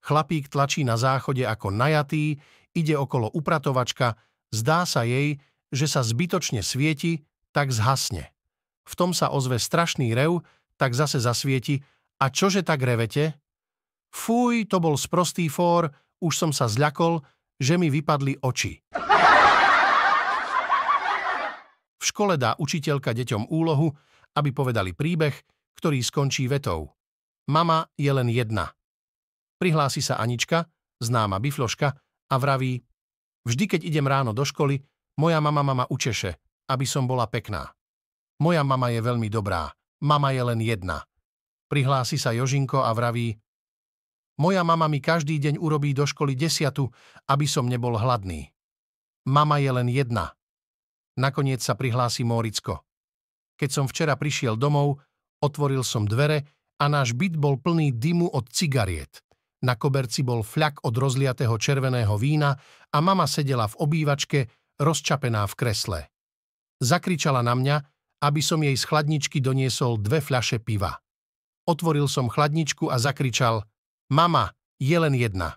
Chlapík tlačí na záchode ako najatý, ide okolo upratovačka, zdá sa jej, že sa zbytočne svieti, tak zhasne. V tom sa ozve strašný rev, tak zase zasvieti. A čože tak revete? Fuj, to bol sprostý fór, už som sa zľakol, že mi vypadli oči. V škole dá učiteľka deťom úlohu, aby povedali príbeh, ktorý skončí vetou: Mama je len jedna. Prihlási sa Anička, známa bifloška, a vraví: Vždy, keď idem ráno do školy, moja mama ma učeše, aby som bola pekná. Moja mama je veľmi dobrá, mama je len jedna. Prihlási sa Jožinko a vraví: Moja mama mi každý deň urobí do školy 10, aby som nebol hladný. Mama je len jedna. Nakoniec sa prihlási Móricko. Keď som včera prišiel domov, otvoril som dvere a náš byt bol plný dymu od cigariet. Na koberci bol fľak od rozliatého červeného vína a mama sedela v obývačke, rozčapená v kresle. Zakričala na mňa, aby som jej z chladničky doniesol 2 fľaše piva. Otvoril som chladničku a zakričal: Mama, je len jedna.